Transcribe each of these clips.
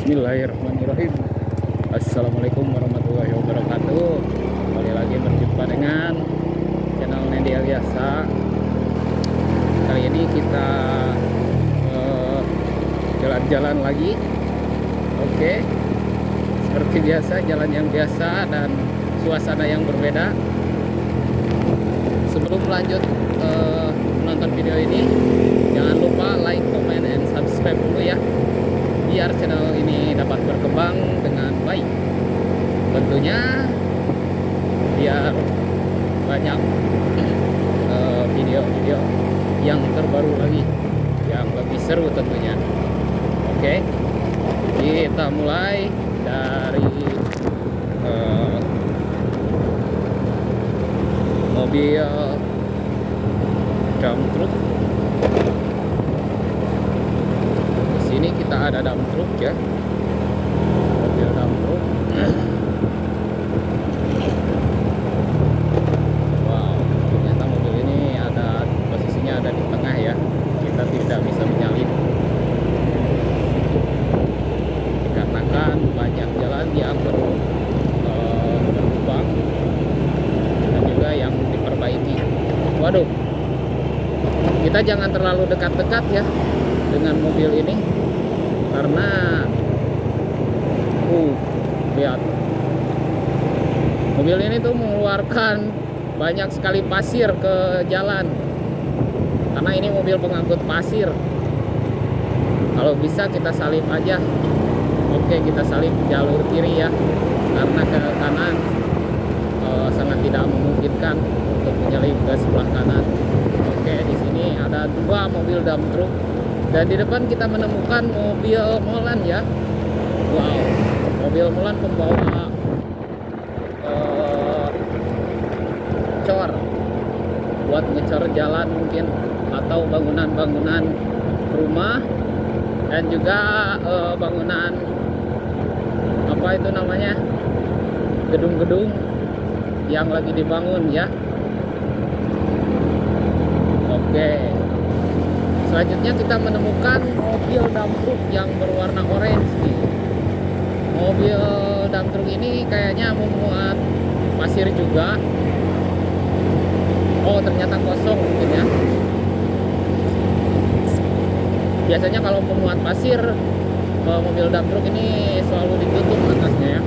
Bismillahirrahmanirrahim. Assalamualaikum warahmatullahi wabarakatuh. Kembali lagi berjumpa dengan channel Nedi Aliasa. Kali ini kita jalan-jalan lagi. Oke, seperti biasa, jalan yang biasa dan suasana yang berbeda. Sebelum lanjut menonton video ini, jangan lupa like, comment, and subscribe dulu ya, biar channel ini dapat berkembang dengan baik. Tentunya biar banyak video-video yang terbaru lagi, yang lebih seru tentunya. Oke, kita mulai dari mobil dump truck. Di sini kita ada dump truck ya, mobil dump truck. Wow, ternyata mobil ini ada posisinya ada di tengah ya. Kita tidak bisa menyalip dikarenakan banyak jalan yang berlubang dan juga yang diperbaiki. Waduh, kita jangan terlalu dekat-dekat ya dengan mobil ini, karena lihat, mobil ini tuh mengeluarkan banyak sekali pasir ke jalan, karena ini mobil pengangkut pasir. Kalau bisa kita salip aja. Oke, kita salip jalur kiri ya, karena ke kanan sangat tidak memungkinkan untuk menyalip ke sebelah kanan. Oke, di sini ada dua mobil dump truck dan di depan kita menemukan mobil molan ya. Wow, mobil molan pembawa cor buat ngecor jalan mungkin, atau bangunan-bangunan rumah dan juga bangunan apa itu namanya, gedung-gedung yang lagi dibangun ya. Oke, selanjutnya kita menemukan mobil dump truck yang berwarna orange nih. Mobil dump truck ini kayaknya memuat pasir juga. Oh, ternyata kosong mungkin ya. Biasanya kalau memuat pasir, mobil dump truck ini selalu ditutup atasnya ya.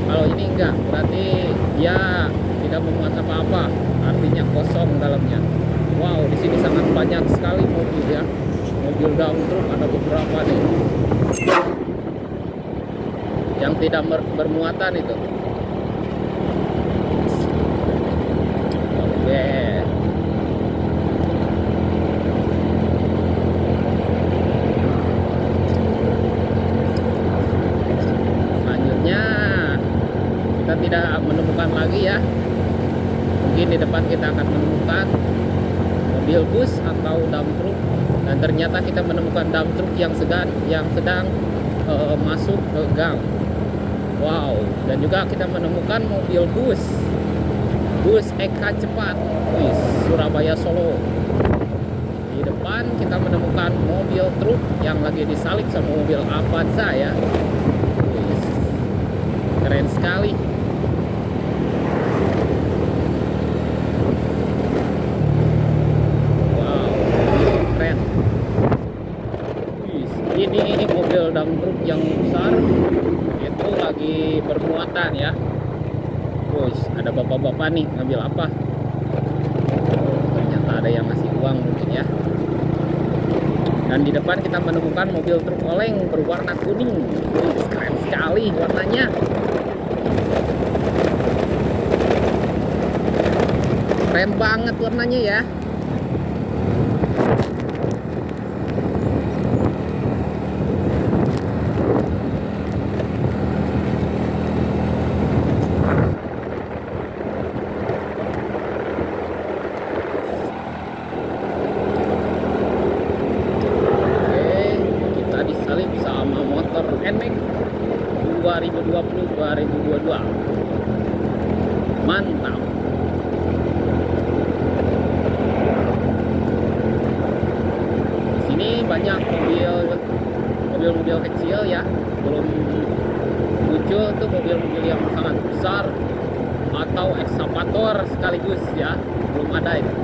Kalau ini enggak, berarti dia tidak memuat apa-apa, artinya kosong dalamnya. Wow, di sini sangat banyak sekali mobil ya. Mobil dump truck ada beberapa nih yang tidak bermuatan itu. Oke. Selanjutnya kita tidak menemukan lagi ya. Mungkin di depan kita akan menemukan mobil bus atau dump truck, dan ternyata kita menemukan dump truck yang sedang masuk ke gang. Wow, dan juga kita menemukan mobil bus Eka Cepat, Surabaya Solo. Di depan kita menemukan mobil truk yang lagi disalip sama mobil Avanza ya. Keren sekali. Wow, keren. Ini mobil dump truck yang besar itu lagi bermuatan ya. Ada bapak-bapak nih ngambil apa? Ternyata ada yang ngasih uang mungkin ya. Dan di depan kita menemukan mobil truk oleng berwarna kuning. Keren sekali warnanya. Keren banget warnanya ya. Sama motor NMAX 2020-2022. Mantap. mobil yang sangat besar atau ekskavator sekaligus ya, belum ada itu.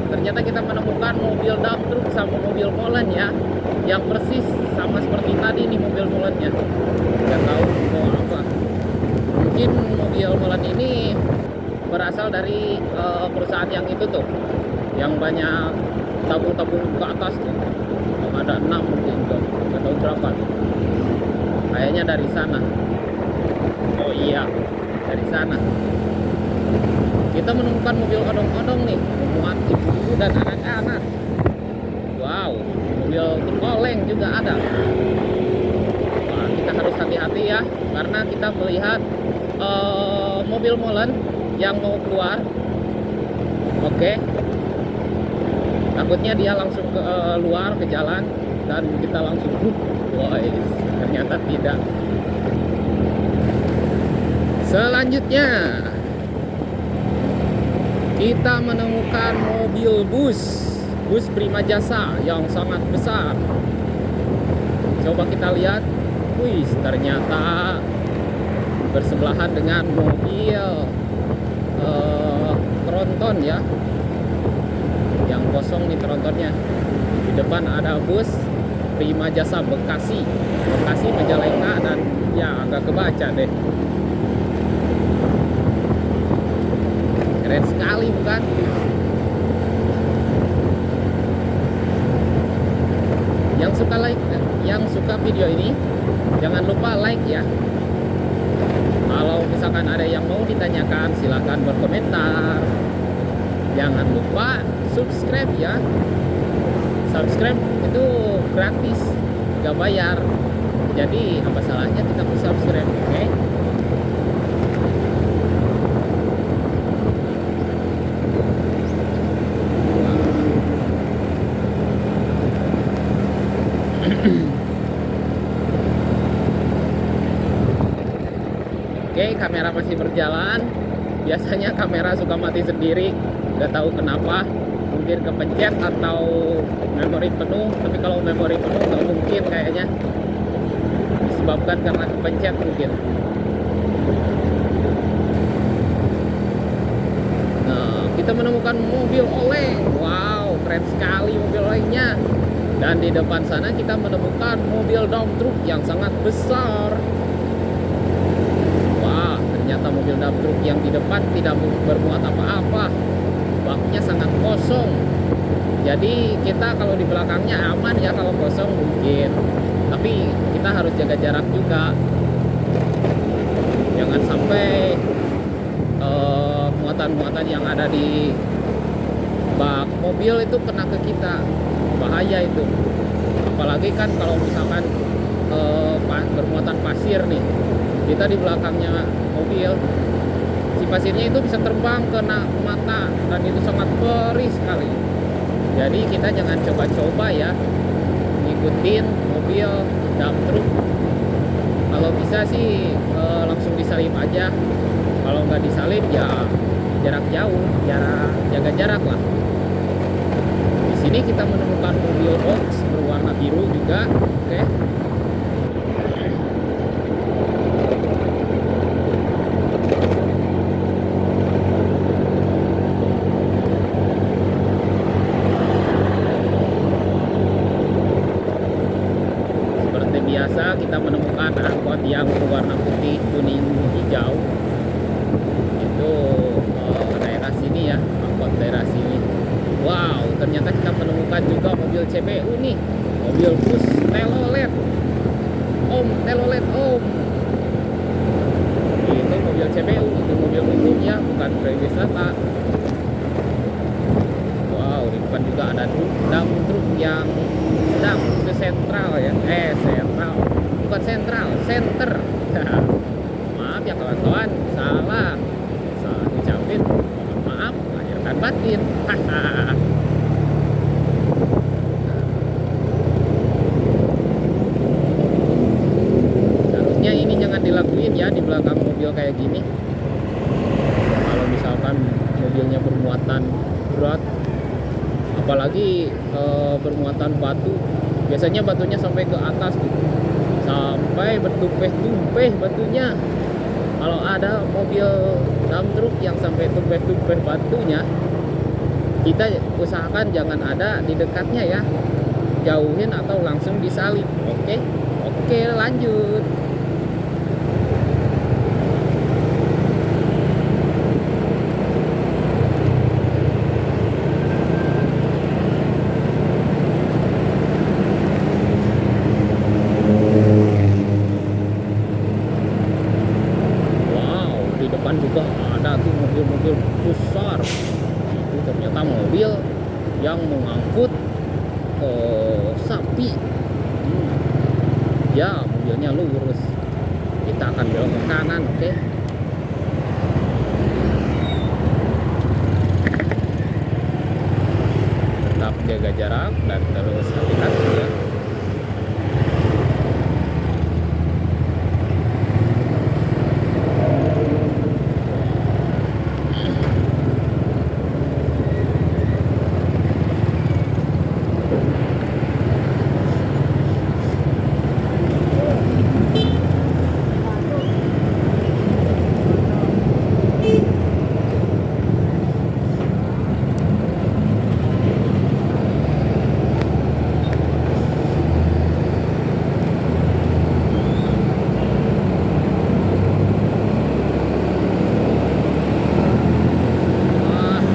Ternyata kita menemukan mobil dump truck sama mobil molen ya, yang persis sama seperti tadi nih mobil molennya. Nggak tahu mau apa. Mungkin mobil molen ini berasal dari perusahaan yang itu tuh, yang banyak tabung-tabung ke atas tuh. Ada 6 mungkin tuh, nggak tahu berapa tuh. Kayaknya dari sana. Oh iya, dari sana. Kita menemukan mobil odong-odong nih, memuat ibu dan anak-anak. Wow, mobil oleng juga ada. Wah, kita harus hati-hati ya, karena kita melihat mobil molen yang mau keluar. Oke, takutnya dia langsung ke luar ke jalan dan kita langsung boys, ternyata tidak. Selanjutnya kita menemukan mobil bus Prima Jasa yang sangat besar. Coba kita lihat. Wih, ternyata bersebelahan dengan mobil tronton ya, yang kosong nih trontonnya. Di depan ada bus Prima Jasa Bekasi Majalengka, dan ya agak kebaca deh. Keren sekali bukan? Yang suka video ini jangan lupa like ya. Kalau misalkan ada yang mau ditanyakan silahkan berkomentar. Jangan lupa subscribe ya. Subscribe itu gratis, gak bayar. Jadi apa salahnya kita subscribe, oke? Oke, kamera masih berjalan. Biasanya kamera suka mati sendiri, nggak tahu kenapa. Mungkin kepencet atau memori penuh. Tapi kalau memori penuh nggak mungkin kayaknya. Disebabkan karena kepencet mungkin. Nah, kita menemukan mobil oleng. Wow, keren sekali mobil olengnya. Dan di depan sana kita menemukan mobil dump truck yang sangat besar. Wah, ternyata mobil dump truck yang di depan tidak bermuat apa-apa. Baknya sangat kosong. Jadi kita kalau di belakangnya aman ya kalau kosong mungkin. Tapi kita harus jaga jarak juga. Jangan sampai muatan-muatan yang ada di bak mobil itu kena ke kita. Bahaya itu. Apalagi kan kalau misalkan bermuatan pasir nih, kita di belakangnya mobil, si pasirnya itu bisa terbang kena mata dan itu sangat perih sekali. Jadi kita jangan coba-coba ya ngikutin mobil dump truck. Kalau bisa sih langsung disalip aja. Kalau nggak disalip ya jarak jauh, jaga jarak lah. Di sini kita menemukan mobil box berwarna biru juga, oke. Seperti biasa kita menemukan angkot yang berwarna putih, kuning, hijau. Itu daerah sini ya, angkot daerah sini. Wow, ternyata kita menemukan juga mobil CBU nih, mobil bus telolet. Telolet om. Itu mobil CBU, itu mobil umum ya, bukan pariwisata. Wow, di depan juga ada dump truck yang sedang ke sentral ya. Sentral, bukan sentral, center. Maaf ya kawan-kawan, salah ucapin. Mohon maaf, lahir dan batin. Harusnya ini jangan dilakuin ya di belakang mobil kayak gini. Kalau misalkan mobilnya bermuatan berat, apalagi bermuatan batu, biasanya batunya sampai ke atas tuh, sampai bertumpeh-tumpeh batunya. Kalau ada mobil dump truck yang sampai tumpeh-tumpeh batunya, kita usahakan jangan ada di dekatnya ya, jauhin atau langsung disalip. Oke, lanjut. Wow, di depan juga ada tuh mobil-mobil besar. Itu ternyata mobil yang mengangkut sapi. Ya, mobilnya lurus. Kita akan belok ke kanan, oke? Tetap jaga jarak dan terus hati-hati ya.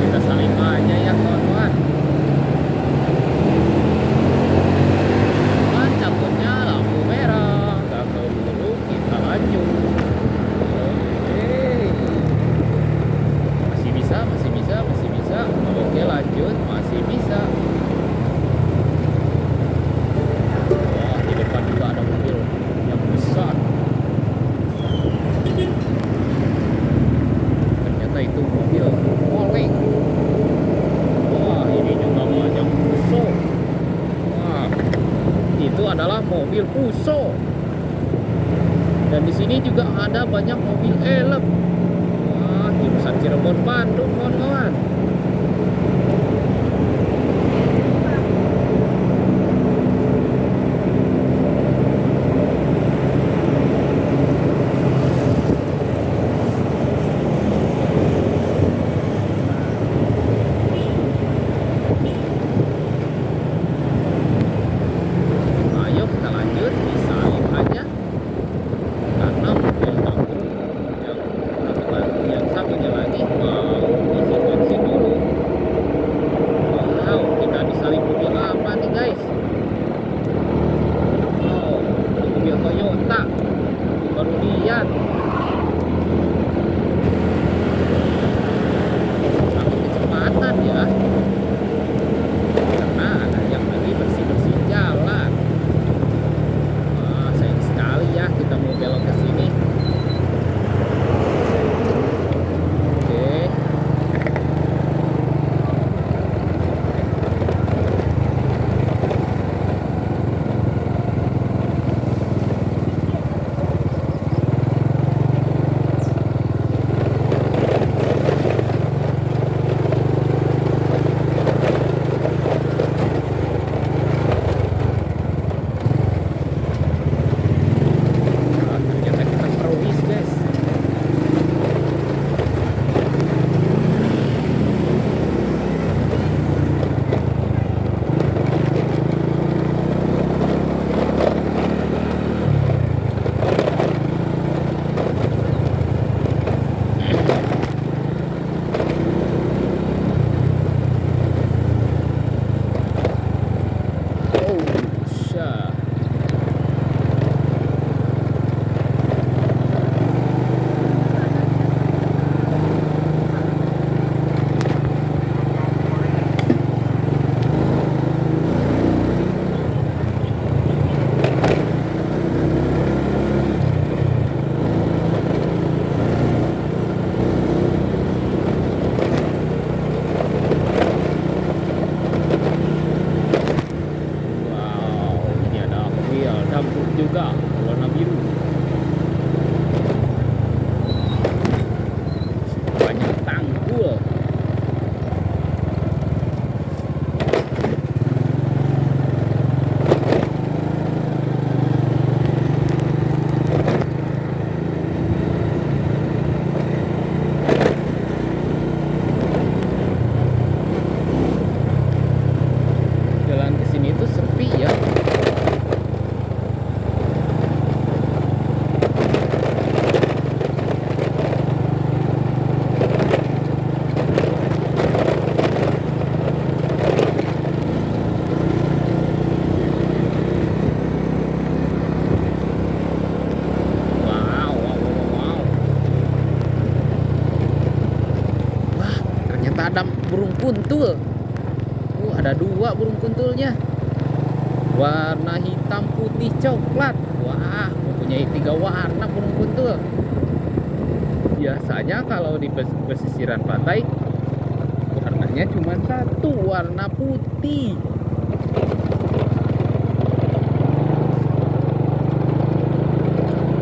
Kita saling aja ya kawan-kawan. Cabutnya lampu merah, nggak keburu kita lanjut. Oke, masih bisa. Oke, lanjut, masih bisa. Wah, di depan juga ada mobil yang besar. Ternyata itu mobil oleng. Wah, ini juga banyak fuso. Wah, itu adalah mobil fuso. Dan di sini juga ada banyak mobil elek. Wah, jurusan Cirebon Bandung kawan-kawan. Ayo kita lanjut, disalip aja. Karena mobil dapur yang satunya lagi mau isi bensin dulu. ada dua burung kuntulnya. Warna hitam, putih, coklat. Wah, mempunyai 3 warna burung kuntul. Biasanya kalau di pesisiran pantai warnanya cuma satu, warna putih.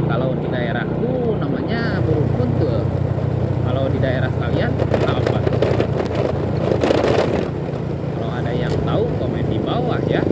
Kalau di daerahku namanya burung kuntul. Kalau di daerah kalian apa? Kalau ada yang tahu komen di bawah ya.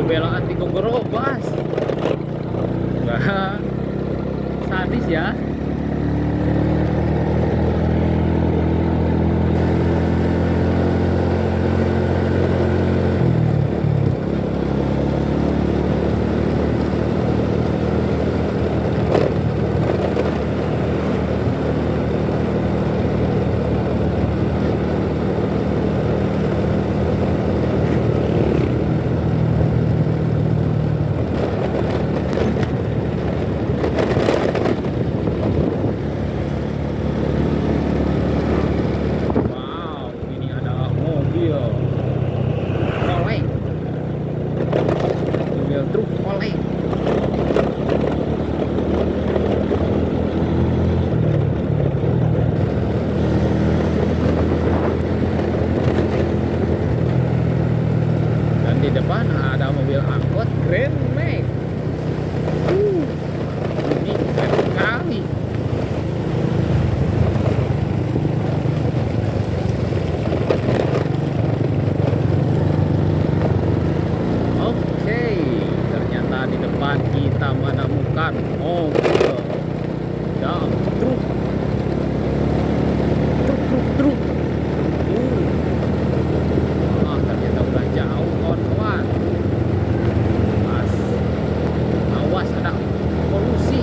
bela-belaan di gerobas. Wah, sadis ya. Wow, ini ada mobil oleng, mobil truk oleng. Dan di depan ada mobil angkot Grand Max. Ini keren sekali. Oke, ternyata di depan kita menemukan mobil dump truk. Truk. Ternyata udah jauh kawan-kawan. Awas ada polusi.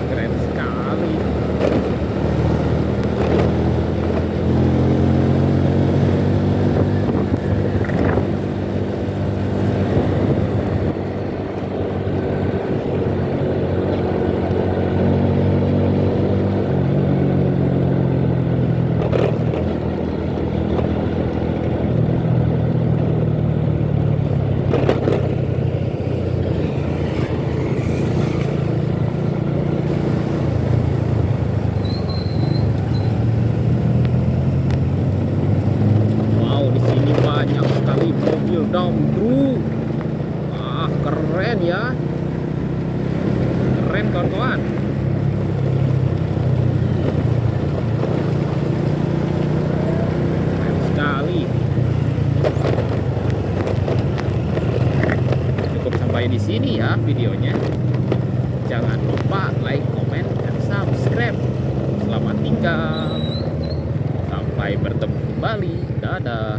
Keren sekali. Wow, di sini banyak sekali mobil dump truk. Keren ya. Keren kawan-kawan. Keren sekali. Cukup sampai di sini ya videonya. Jangan lupa like, comment, dan subscribe. Selamat tinggal. Sampai bertemu kembali. Dadah.